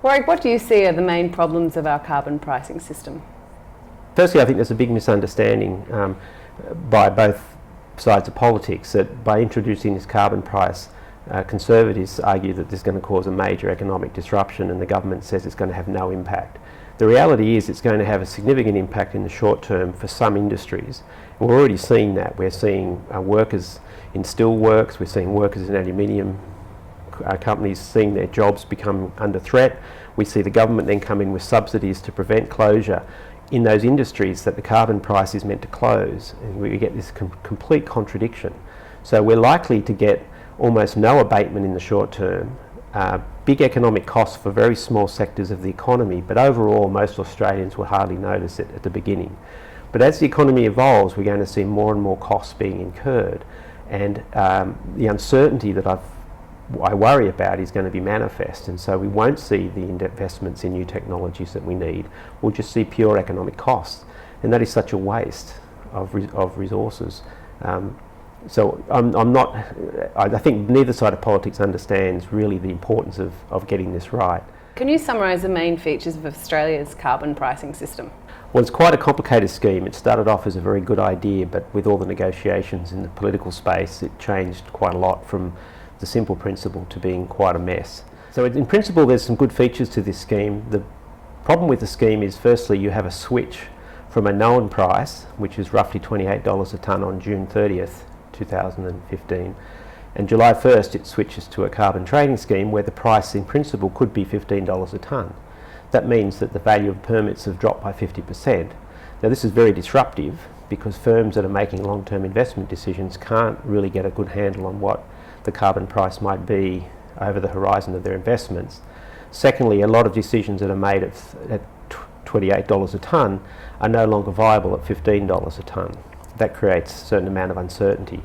Warwick, what do you see are the main problems of our carbon pricing system? Firstly, I think there's a big misunderstanding by both sides of politics that by introducing this carbon price, Conservatives argue that this is going to cause a major economic disruption and the government says it's going to have no impact. The reality is it's going to have a significant impact in the short term for some industries. And we're already seeing that. We're seeing workers in steelworks, we're seeing workers in aluminium companies seeing their jobs become under threat. We see the government then come in with subsidies to prevent closure in those industries that the carbon price is meant to close, and we get this complete contradiction. So we're likely to get almost no abatement in the short term, big economic costs for very small sectors of the economy, but overall most Australians will hardly notice it at the beginning. But as the economy evolves, we're going to see more and more costs being incurred, and the uncertainty that I worry about is going to be manifest, and so we won't see the investments in new technologies that we need. We'll just see pure economic costs, and that is such a waste of resources. So I think neither side of politics understands really the importance of getting this right. Can you summarise the main features of Australia's carbon pricing system? Well, it's quite a complicated scheme. It started off as a very good idea, but with all the negotiations in the political space, it changed quite a lot from the simple principle to being quite a mess. So in principle there's some good features to this scheme. The problem with the scheme is firstly you have a switch from a known price, which is roughly $28 a tonne on June 30th, 2015, and July 1st it switches to a carbon trading scheme where the price in principle could be $15 a tonne. That means that the value of permits have dropped by 50%. Now this is very disruptive because firms that are making long-term investment decisions can't really get a good handle on what the carbon price might be over the horizon of their investments. Secondly, a lot of decisions that are made at $28 a tonne are no longer viable at $15 a tonne. That creates a certain amount of uncertainty.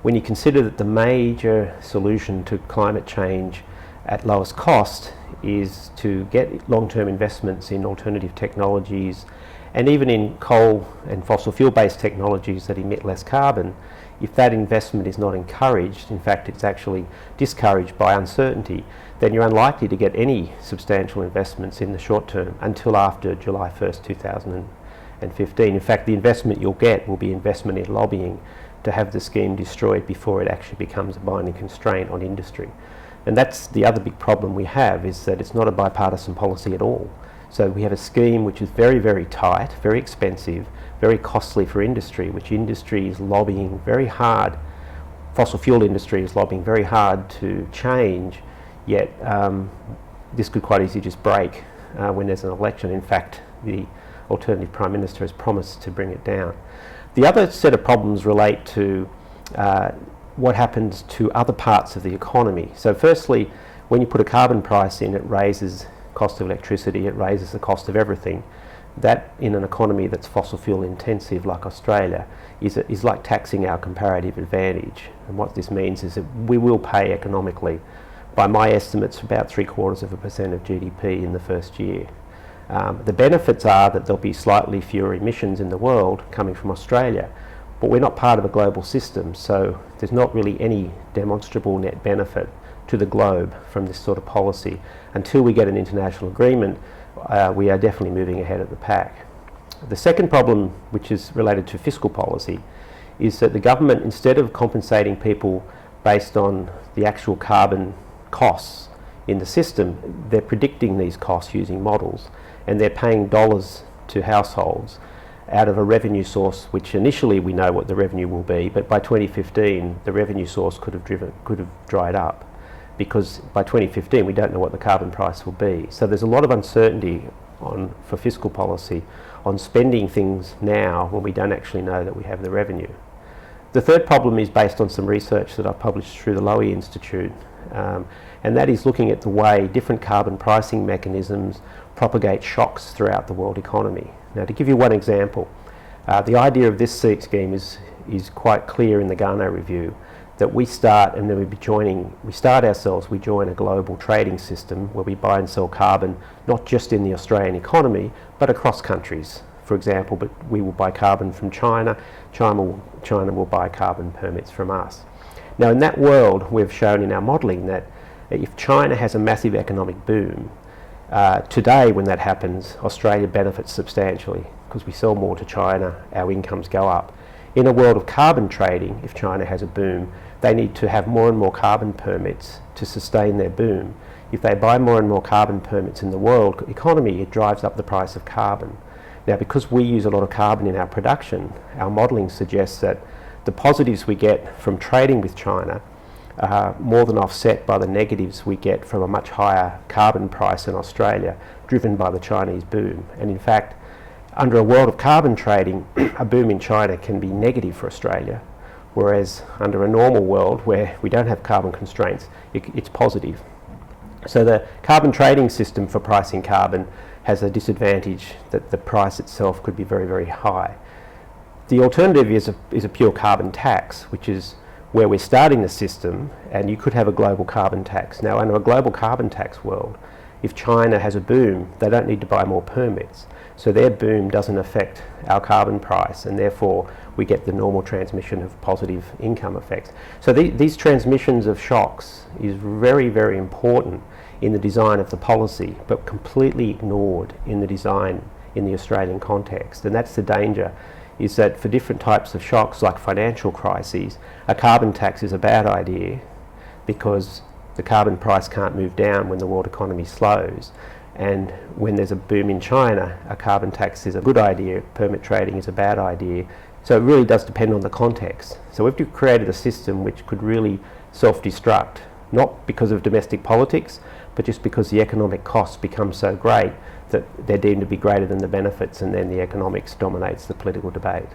When you consider that the major solution to climate change at lowest cost is to get long-term investments in alternative technologies and even in coal and fossil fuel-based technologies that emit less carbon, if that investment is not encouraged, in fact it's actually discouraged by uncertainty, then you're unlikely to get any substantial investments in the short term until after July 1st, 2015. In fact, the investment you'll get will be investment in lobbying to have the scheme destroyed before it actually becomes a binding constraint on industry. And that's the other big problem we have, is that it's not a bipartisan policy at all. So we have a scheme which is very, very tight, very expensive, very costly for industry, which industry is lobbying very hard, fossil fuel industry is lobbying very hard to change, yet this could quite easily just break when there's an election. In fact, the alternative Prime Minister has promised to bring it down. The other set of problems relate to what happens to other parts of the economy. So firstly, when you put a carbon price in, it raises cost of electricity, it raises the cost of everything. That, in an economy that's fossil fuel intensive like Australia, is like taxing our comparative advantage. And what this means is that we will pay economically, by my estimates, about 0.75% of GDP in the first year. The benefits are that there'll be slightly fewer emissions in the world coming from Australia, but we're not part of a global system, so there's not really any demonstrable net benefit to the globe from this sort of policy. Until we get an international agreement, we are definitely moving ahead of the pack. The second problem, which is related to fiscal policy, is that the government, instead of compensating people based on the actual carbon costs in the system, they're predicting these costs using models, and they're paying dollars to households out of a revenue source which initially we know what the revenue will be, but by 2015 the revenue source could have dried up, because by 2015 we don't know what the carbon price will be. So there's a lot of uncertainty for fiscal policy on spending things now when we don't actually know that we have the revenue. The third problem is based on some research that I've published through the Lowy Institute, and that is looking at the way different carbon pricing mechanisms propagate shocks throughout the world economy. Now, to give you one example, the idea of this scheme is quite clear in the Garnaut Review, that we start and then we join a global trading system where we buy and sell carbon not just in the Australian economy but across countries. For example, but we will buy carbon from China, China will buy carbon permits from us. Now in that world, we've shown in our modelling that if China has a massive economic boom, today when that happens, Australia benefits substantially because we sell more to China, our incomes go up. In a world of carbon trading, if China has a boom, they need to have more and more carbon permits to sustain their boom. If they buy more and more carbon permits in the world economy, it drives up the price of carbon. Now, because we use a lot of carbon in our production, our modelling suggests that the positives we get from trading with China are more than offset by the negatives we get from a much higher carbon price in Australia, driven by the Chinese boom. And in fact, under a world of carbon trading, a boom in China can be negative for Australia, whereas under a normal world where we don't have carbon constraints, it's positive. So the carbon trading system for pricing carbon has a disadvantage that the price itself could be very, very high. The alternative is a pure carbon tax, which is where we're starting the system, and you could have a global carbon tax. Now, under a global carbon tax world, if China has a boom, they don't need to buy more permits. So their boom doesn't affect our carbon price, and therefore we get the normal transmission of positive income effects. So these transmissions of shocks is very, very important in the design of the policy, but completely ignored in the design in the Australian context. And that's the danger, is that for different types of shocks like financial crises, a carbon tax is a bad idea because the carbon price can't move down when the world economy slows. And when there's a boom in China, a carbon tax is a good idea, permit trading is a bad idea. So it really does depend on the context. So we've created a system which could really self-destruct, not because of domestic politics, but just because the economic costs become so great that they're deemed to be greater than the benefits, and then the economics dominates the political debate.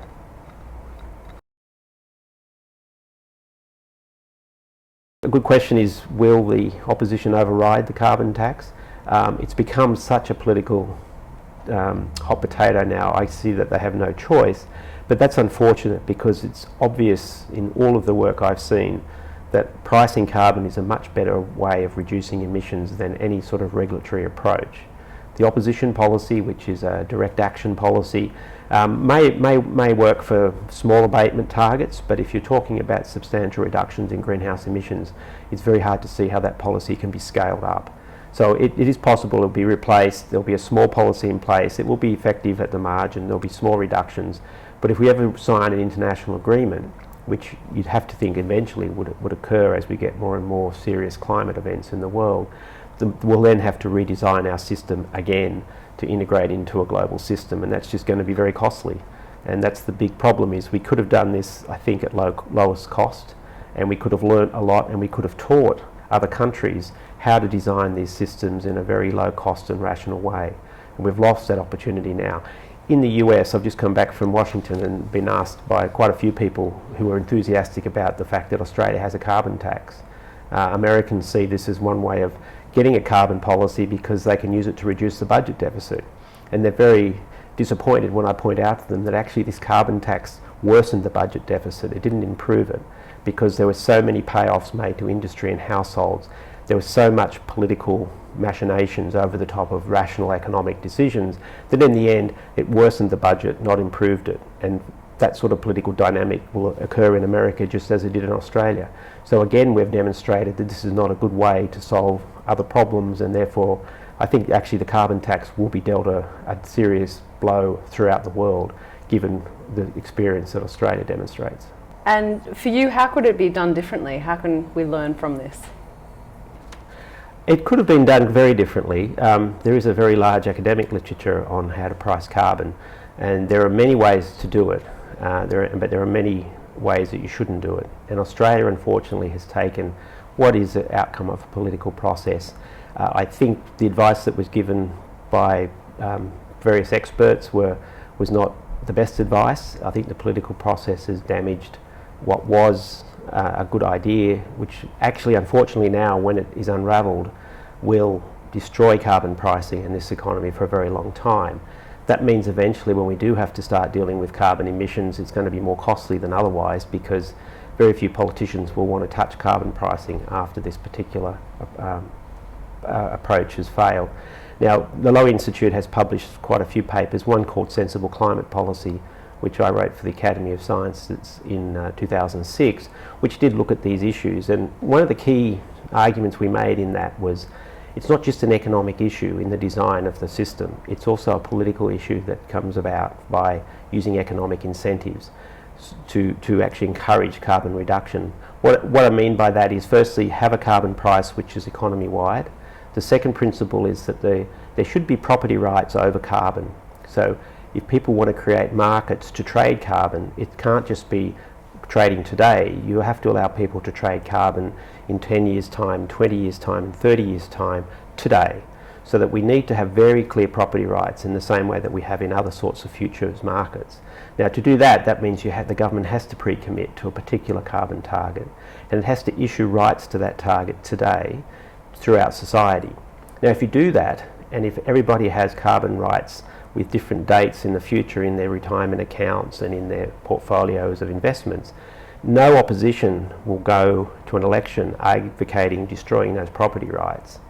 A good question is, will the opposition override the carbon tax? It's become such a political hot potato now. I see that they have no choice, but that's unfortunate because it's obvious in all of the work I've seen that pricing carbon is a much better way of reducing emissions than any sort of regulatory approach. The opposition policy, which is a direct action policy, may work for small abatement targets, but if you're talking about substantial reductions in greenhouse emissions, it's very hard to see how that policy can be scaled up. So it is possible it'll be replaced, there'll be a small policy in place, it will be effective at the margin, there'll be small reductions, but if we ever sign an international agreement, which you'd have to think eventually would occur as we get more and more serious climate events in the world, we'll then have to redesign our system again to integrate into a global system, and that's just going to be very costly. And that's the big problem, is we could have done this, I think, at lowest cost, and we could have learnt a lot, and we could have taught other countries how to design these systems in a very low cost and rational way. And we've lost that opportunity now. In the US, I've just come back from Washington and been asked by quite a few people who are enthusiastic about the fact that Australia has a carbon tax. Americans see this as one way of getting a carbon policy because they can use it to reduce the budget deficit. And they're very disappointed when I point out to them that actually this carbon tax worsened the budget deficit. It didn't improve it because there were so many payoffs made to industry and households. There was so much political machinations over the top of rational economic decisions that in the end it worsened the budget, not improved it. And that sort of political dynamic will occur in America just as it did in Australia. So again, we've demonstrated that this is not a good way to solve other problems, and therefore I think actually the carbon tax will be dealt a serious blow throughout the world, given the experience that Australia demonstrates. And for you, how could it be done differently? How can we learn from this? It could have been done very differently. There is a very large academic literature on how to price carbon, and there are many ways to do it, but there are many ways that you shouldn't do it. And Australia, unfortunately, has taken what is the outcome of a political process. I think the advice that was given by various experts was not the best advice. I think the political process has damaged what was a good idea, which actually, unfortunately now, when it is unravelled, will destroy carbon pricing in this economy for a very long time. That means eventually when we do have to start dealing with carbon emissions, it's going to be more costly than otherwise, because very few politicians will want to touch carbon pricing after this particular approach has failed. Now, the Lowy Institute has published quite a few papers, one called Sensible Climate Policy, which I wrote for the Academy of Sciences in 2006, which did look at these issues. And one of the key arguments we made in that was it's not just an economic issue in the design of the system, it's also a political issue that comes about by using economic incentives to actually encourage carbon reduction. What I mean by that is, firstly, have a carbon price which is economy-wide. The second principle is that there should be property rights over carbon. So if people want to create markets to trade carbon, it can't just be trading today. You have to allow people to trade carbon in 10 years' time, 20 years' time, and 30 years' time today. So that we need to have very clear property rights in the same way that we have in other sorts of futures markets. Now, to do that, that means the government has to pre-commit to a particular carbon target, and it has to issue rights to that target today throughout society. Now, if you do that, and if everybody has carbon rights with different dates in the future in their retirement accounts and in their portfolios of investments, no opposition will go to an election advocating destroying those property rights.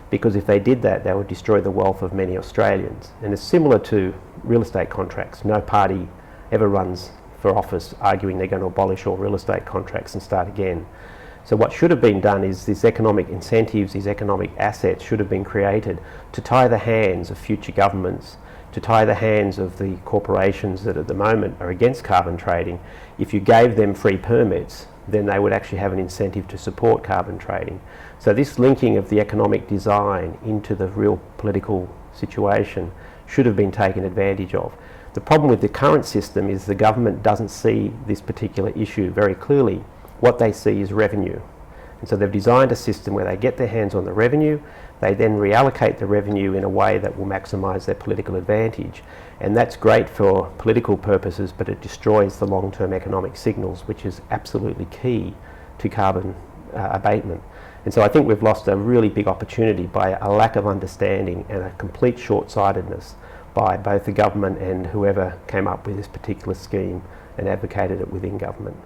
Because if they did that, they would destroy the wealth of many Australians. And it's similar to real estate contracts. No party ever runs for office arguing they're going to abolish all real estate contracts and start again. So what should have been done is these economic incentives, these economic assets should have been created to tie the hands of future governments, to tie the hands of the corporations that at the moment are against carbon trading. If you gave them free permits, then they would actually have an incentive to support carbon trading. So this linking of the economic design into the real political situation should have been taken advantage of. The problem with the current system is the government doesn't see this particular issue very clearly. What they see is revenue. And so they've designed a system where they get their hands on the revenue, they then reallocate the revenue in a way that will maximise their political advantage. And that's great for political purposes, but it destroys the long-term economic signals, which is absolutely key to carbon abatement. And so I think we've lost a really big opportunity by a lack of understanding and a complete short-sightedness by both the government and whoever came up with this particular scheme and advocated it within government.